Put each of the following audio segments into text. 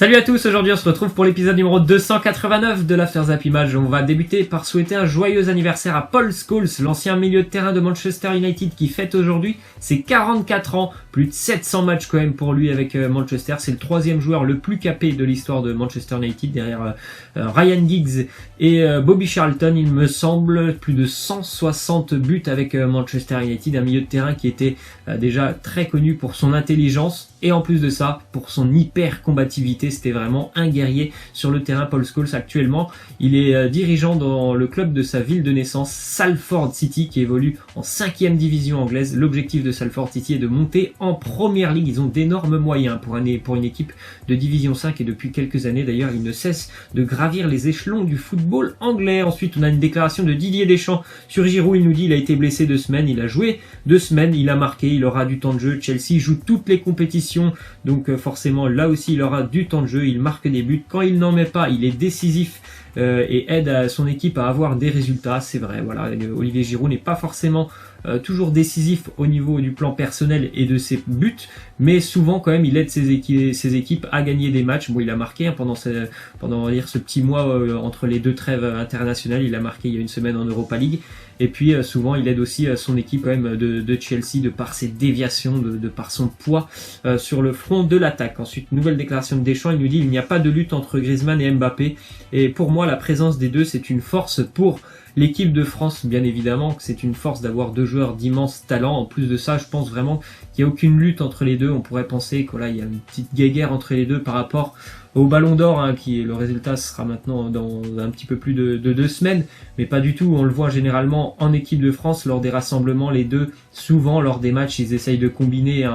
Salut à tous, aujourd'hui on se retrouve pour l'épisode numéro 289 de l'After Zap Image. On va débuter par souhaiter un joyeux anniversaire à Paul Scholes, l'ancien milieu de terrain de Manchester United qui fête aujourd'hui ses 44 ans, plus de 700 matchs quand même pour lui avec Manchester. C'est le troisième joueur le plus capé de l'histoire de Manchester United derrière Ryan Giggs et Bobby Charlton, il me semble. Plus de 160 buts avec Manchester United, un milieu de terrain qui était déjà très connu pour son intelligence et en plus de ça pour son hyper combativité. C'était vraiment un guerrier sur le terrain. Paul Scholes, actuellement il est dirigeant dans le club de sa ville de naissance, Salford City, qui évolue en 5e division anglaise. L'objectif de Salford City est de monter en première ligue. Ils ont d'énormes moyens pour une équipe de division 5 et depuis quelques années d'ailleurs ils ne cessent de gravir les échelons du football anglais. Ensuite on a une déclaration de Didier Deschamps sur Giroud. Il nous dit il a été blessé 2 semaines, il a joué 2 semaines, il a marqué, il aura du temps de jeu. Chelsea joue toutes les compétitions, donc forcément là aussi il aura du temps de jeu, il marque des buts. Quand il n'en met pas, il est décisif et aide à son équipe à avoir des résultats. C'est vrai, voilà, Olivier Giroud n'est pas forcément toujours décisif au niveau du plan personnel et de ses buts, mais souvent quand même il aide ses équipes à gagner des matchs. Bon, il a marqué pendant on va dire, ce petit mois entre les deux trêves internationales, il a marqué il y a une semaine en Europa League. Et puis souvent il aide aussi son équipe quand même de Chelsea de par ses déviations, de par son poids sur le front de l'attaque. Ensuite, nouvelle déclaration de Deschamps, il nous dit il n'y a pas de lutte entre Griezmann et Mbappé, et pour moi la présence des deux c'est une force pour l'équipe de France. Bien évidemment que c'est une force d'avoir deux joueurs d'immense talent. En plus de ça, je pense vraiment qu'il n'y a aucune lutte entre les deux. On pourrait penser que là il y a une petite guéguerre entre les deux par rapport au Ballon d'Or, qui le résultat sera maintenant dans un petit peu plus de 2 semaines, mais pas du tout. On le voit généralement en équipe de France lors des rassemblements, les deux souvent lors des matchs ils essayent de combiner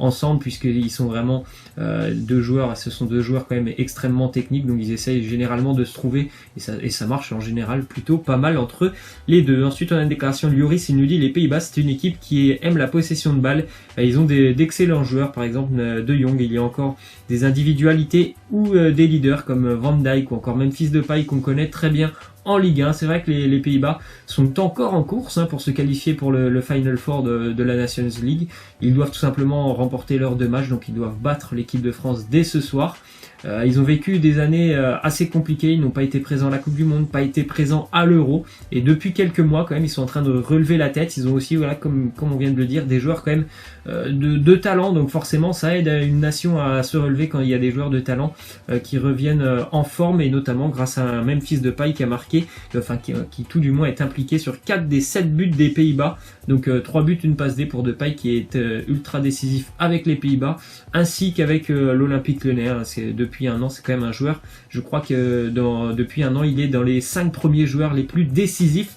ensemble, puisqu'ils sont vraiment deux joueurs, ce sont deux joueurs quand même extrêmement techniques, donc ils essayent généralement de se trouver et ça marche en général plutôt pas mal entre les deux. Ensuite on a une déclaration de Lloris, il nous dit les Pays-Bas c'est une équipe qui aime la possession de balle, ils ont d'excellents joueurs, par exemple De Jong, il y a encore des individualités ou des leaders comme Van Dijk ou encore Memphis Depay qu'on connaît très bien en Ligue 1. C'est vrai que les Pays-Bas sont encore en course pour se qualifier pour le Final Four de la Nations League. Ils doivent tout simplement remporter leurs 2 matchs, donc ils doivent battre l'équipe de France dès ce soir. Ils ont vécu des années assez compliquées, ils n'ont pas été présents à la Coupe du Monde, pas été présents à l'Euro, et depuis quelques mois quand même ils sont en train de relever la tête. Ils ont aussi, voilà, comme on vient de le dire, des joueurs quand même de talent, donc forcément ça aide une nation à se relever quand il y a des joueurs de talent qui reviennent en forme, et notamment grâce à un Memphis Depay qui a marqué, qui tout du moins est impliqué sur 4 des 7 buts des Pays-Bas, donc 3 buts, une passe D pour Depay qui est ultra décisif avec les Pays-Bas ainsi qu'avec l'Olympique Lyonnais. Depuis un an, c'est quand même un joueur, je crois que depuis un an il est dans les 5 premiers joueurs les plus décisifs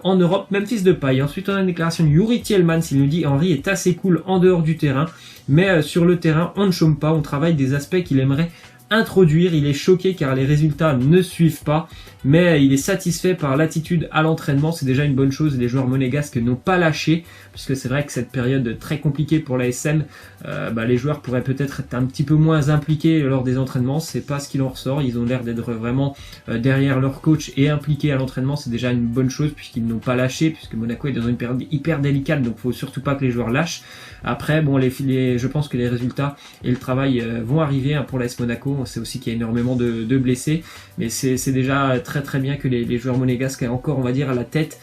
en Europe, Memphis Depay. Ensuite on a une déclaration de Youri Tielemans, il nous dit Henry est assez cool en dehors du terrain, mais sur le terrain on ne chôme pas, on travaille des aspects qu'il aimerait introduire. Il est choqué car les résultats ne suivent pas, mais il est satisfait par l'attitude à l'entraînement. C'est déjà une bonne chose. Les joueurs monégasques n'ont pas lâché, puisque c'est vrai que cette période très compliquée pour la SM, les joueurs pourraient peut-être être un petit peu moins impliqués lors des entraînements. C'est pas ce qu'il en ressort. Ils ont l'air d'être vraiment derrière leur coach et impliqués à l'entraînement. C'est déjà une bonne chose puisqu'ils n'ont pas lâché, puisque Monaco est dans une période hyper délicate, donc faut surtout pas que les joueurs lâchent. Après, bon, je pense que les résultats et le travail vont arriver pour l'AS Monaco. On sait aussi qu'il y a énormément de blessés, mais c'est déjà très très bien que les joueurs monégasques aient encore, on va dire, à la tête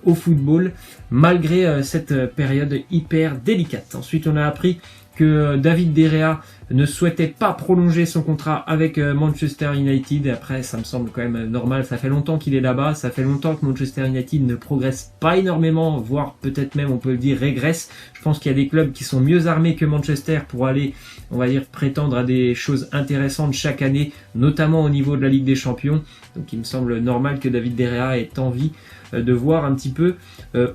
au football, malgré cette période hyper délicate. Ensuite, on a appris que David De Gea ne souhaitait pas prolonger son contrat avec Manchester United. Et après, ça me semble quand même normal. Ça fait longtemps qu'il est là-bas. Ça fait longtemps que Manchester United ne progresse pas énormément, voire peut-être même, on peut le dire, régresse. Je pense qu'il y a des clubs qui sont mieux armés que Manchester pour aller, on va dire, prétendre à des choses intéressantes chaque année, notamment au niveau de la Ligue des Champions. Donc il me semble normal que David De Gea ait envie de voir un petit peu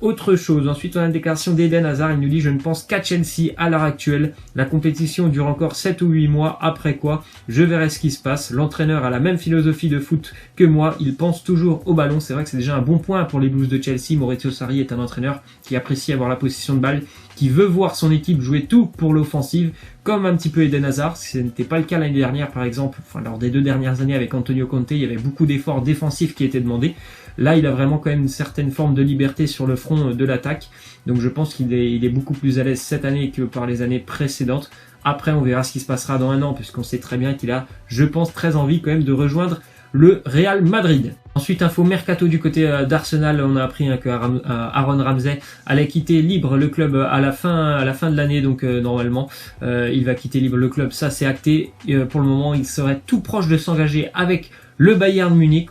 autre chose. Ensuite on a une déclaration d'Eden Hazard, il nous dit je ne pense qu'à Chelsea à l'heure actuelle, la compétition dure encore 7 ou 8 mois, après quoi je verrai ce qui se passe. L'entraîneur a la même philosophie de foot que moi, il pense toujours au ballon. C'est vrai que c'est déjà un bon point pour les Blues de Chelsea. Maurizio Sarri est un entraîneur qui apprécie avoir la possession de balle, qui veut voir son équipe jouer tout pour l'offensive, comme un petit peu Eden Hazard. Ce n'était pas le cas l'année dernière par exemple, lors des 2 dernières années avec Antonio Conte, il y avait beaucoup d'efforts défensifs qui étaient demandés. Là il a vraiment quand même une certaine forme de liberté sur le front de l'attaque, donc je pense qu'il est beaucoup plus à l'aise cette année que par les années précédentes. Après, on verra ce qui se passera dans un an, puisqu'on sait très bien qu'il a, je pense, très envie quand même de rejoindre le Real Madrid. Ensuite, info mercato du côté d'Arsenal, on a appris que Aaron Ramsey allait quitter libre le club à la fin de l'année, donc normalement il va quitter libre le club, ça c'est acté. Pour le moment, il serait tout proche de s'engager avec le Bayern Munich,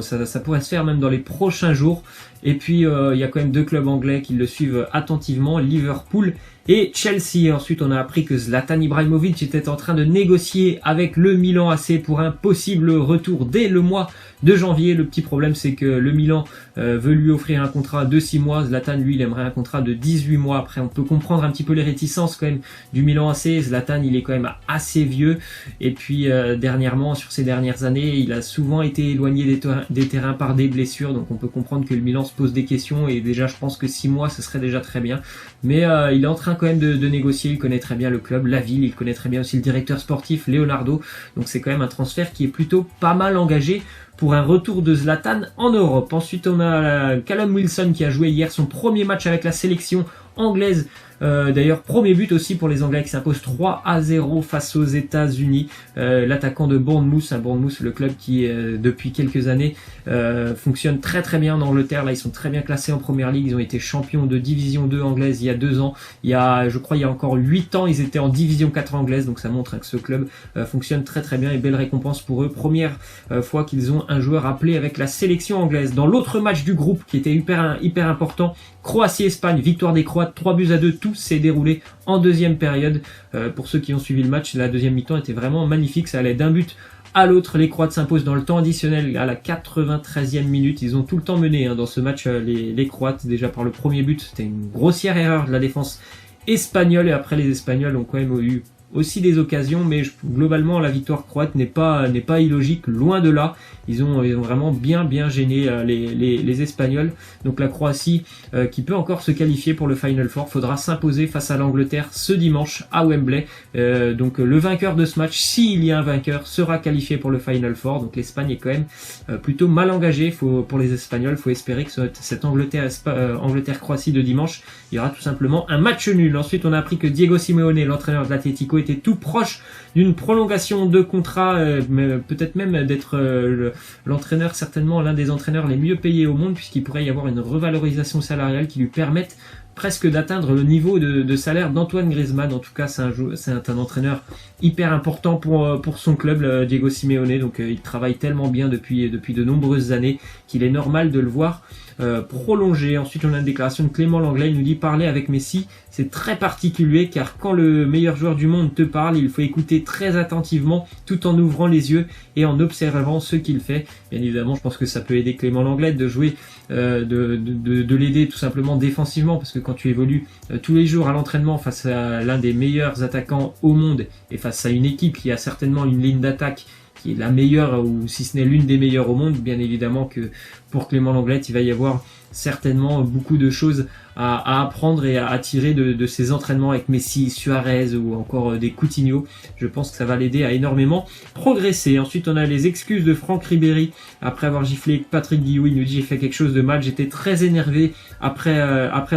ça pourrait se faire même dans les prochains jours. Et puis il y a quand même deux clubs anglais qui le suivent attentivement, Liverpool et Chelsea. Ensuite, on a appris que Zlatan Ibrahimovic était en train de négocier avec le Milan AC pour un possible retour dès le mois de janvier. Le petit problème, c'est que le Milan veut lui offrir un contrat de 6 mois. Zlatan, lui, il aimerait un contrat de 18 mois. Après, on peut comprendre un petit peu les réticences quand même du Milan AC. Zlatan, il est quand même assez vieux. Et puis, dernièrement, sur ces dernières années, il a souvent été éloigné des terrains par des blessures. Donc, on peut comprendre que le Milan se pose des questions. Et déjà, je pense que 6 mois, ce serait déjà très bien. Mais il est en train quand même de négocier. Il connaît très bien le club, la ville. Il connaît très bien aussi le directeur sportif, Leonardo. Donc, c'est quand même un transfert qui est plutôt pas mal engagé pour un retour de Zlatan en Europe. Ensuite, on a Callum Wilson qui a joué hier son premier match avec la sélection anglaise. D'ailleurs, premier but aussi pour les Anglais qui s'impose 3-0 face aux États-Unis. L'attaquant de Bournemouth, le club qui depuis quelques années fonctionne très très bien en Angleterre. Là, ils sont très bien classés en première ligue. Ils ont été champions de division 2 anglaise il y a 2 ans. Je crois il y a encore 8 ans, ils étaient en division 4 anglaise. Donc ça montre que ce club fonctionne très très bien et belle récompense pour eux. Première fois qu'ils ont un joueur appelé avec la sélection anglaise. Dans l'autre match du groupe qui était hyper important, Croatie-Espagne, victoire des Croates, 3-2, tout s'est déroulé en deuxième période. Pour ceux qui ont suivi le match, la deuxième mi-temps était vraiment magnifique, ça allait d'un but à l'autre. Les Croates s'imposent dans le temps additionnel à la 93e minute. Ils ont tout le temps mené dans ce match, les Croates, déjà par le premier but. C'était une grossière erreur de la défense espagnole, et après les Espagnols ont quand même eu aussi des occasions, mais globalement la victoire croate n'est pas illogique, loin de là. Ils ont vraiment bien gêné les Espagnols. Donc la Croatie qui peut encore se qualifier pour le Final Four, faudra s'imposer face à l'Angleterre ce dimanche à Wembley. Donc le vainqueur de ce match, s'il y a un vainqueur, sera qualifié pour le Final Four. Donc l'Espagne est quand même plutôt mal engagée pour les Espagnols. Faut espérer que cette Angleterre-Croatie de dimanche, il y aura tout simplement un match nul. Ensuite, on a appris que Diego Simeone, l'entraîneur de l'Atlético, était tout proche d'une prolongation de contrat, peut-être même d'être l'entraîneur, certainement l'un des entraîneurs les mieux payés au monde, puisqu'il pourrait y avoir une revalorisation salariale qui lui permette presque d'atteindre le niveau de salaire d'Antoine Griezmann. En tout cas, c'est un entraîneur hyper important pour son club, Diego Simeone. Donc il travaille tellement bien depuis de nombreuses années qu'il est normal de le voir prolongé. Ensuite, on a une déclaration de Clément Lenglet. Il nous dit: parler avec Messi, c'est très particulier, car quand le meilleur joueur du monde te parle, il faut écouter très attentivement tout en ouvrant les yeux et en observant ce qu'il fait. Bien évidemment, je pense que ça peut aider Clément Lenglet de jouer, de l'aider tout simplement défensivement, parce que quand tu évolues tous les jours à l'entraînement face à l'un des meilleurs attaquants au monde et face à une équipe qui a certainement une ligne d'attaque qui est la meilleure, ou si ce n'est l'une des meilleures au monde, bien évidemment que pour Clément Lenglet, il va y avoir certainement beaucoup de choses à apprendre et à tirer de ses entraînements avec Messi, Suarez ou encore des Coutinho. Je pense que ça va l'aider à énormément progresser. Ensuite, on a les excuses de Franck Ribéry après avoir giflé Patrick Guillou. Il nous dit: j'ai fait quelque chose de mal, j'étais très énervé après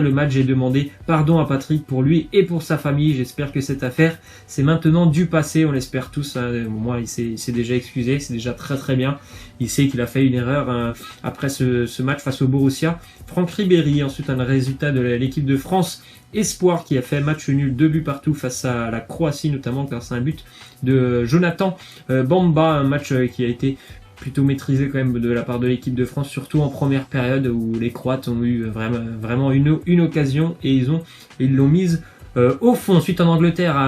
le match, j'ai demandé pardon à Patrick pour lui et pour sa famille. J'espère que cette affaire, c'est maintenant du passé, on l'espère tous. Moi, il s'est déjà excusé, c'est déjà très très bien. Il sait qu'il a fait une erreur après ce match face au Borussia. Franck Ribéry. Ensuite, un résultat de l'équipe de France Espoir qui a fait match nul, 2 buts partout face à la Croatie, notamment grâce à un but de Jonathan Bamba. Un match qui a été plutôt maîtrisé quand même de la part de l'équipe de France, surtout en première période où les Croates ont eu vraiment une occasion et ils l'ont mise au fond. Ensuite, en Angleterre,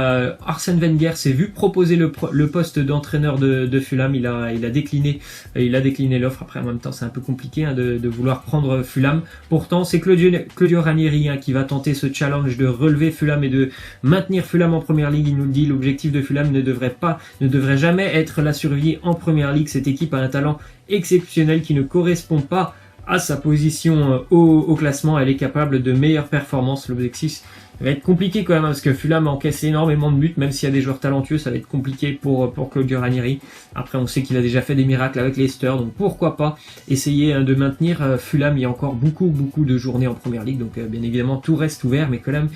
Arsène Wenger s'est vu proposer le poste d'entraîneur de Fulham. Il a décliné l'offre. Après, en même temps, c'est un peu compliqué de vouloir prendre Fulham. Pourtant, c'est Claudio Ranieri qui va tenter ce challenge de relever Fulham et de maintenir Fulham en première ligue. Il nous le dit, l'objectif de Fulham ne devrait jamais être la survie en première ligue. Cette équipe a un talent exceptionnel qui ne correspond pas à sa position au classement. Elle est capable de meilleures performances. L'objectif va être compliqué quand même, parce que Fulham encaisse énormément de buts, même s'il y a des joueurs talentueux, ça va être compliqué pour Claudio Ranieri. Après, on sait qu'il a déjà fait des miracles avec Leicester, donc pourquoi pas essayer de maintenir Fulham. Il y a encore beaucoup de journées en première ligue, donc bien évidemment tout reste ouvert, mais quand même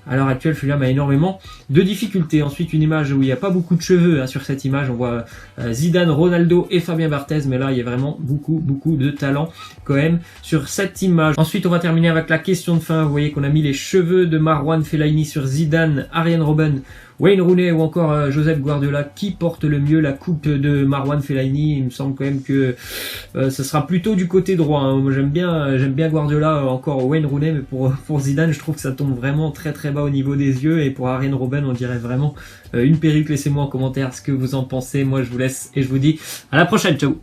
À l'heure actuelle, Fulham a énormément de difficultés. Ensuite, une image où il n'y a pas beaucoup de cheveux. Hein, sur cette image, on voit Zidane, Ronaldo et Fabien Barthez. Mais là, il y a vraiment beaucoup de talent quand même sur cette image. Ensuite, on va terminer avec la question de fin. Vous voyez qu'on a mis les cheveux de Marouane Fellaini sur Zidane, Arjen Robben, Wayne Rooney ou encore Josep Guardiola. Qui porte le mieux la coupe de Marouane Fellaini? Il me semble quand même que ce sera plutôt du côté droit. Hein. Moi, j'aime bien Guardiola, encore Wayne Rooney, mais pour Zidane, je trouve que ça tombe vraiment très bas au niveau des yeux. Et pour Arjen Robben, on dirait vraiment une perruque. Laissez-moi en commentaire ce que vous en pensez. Moi, je vous laisse et je vous dis à la prochaine. Ciao.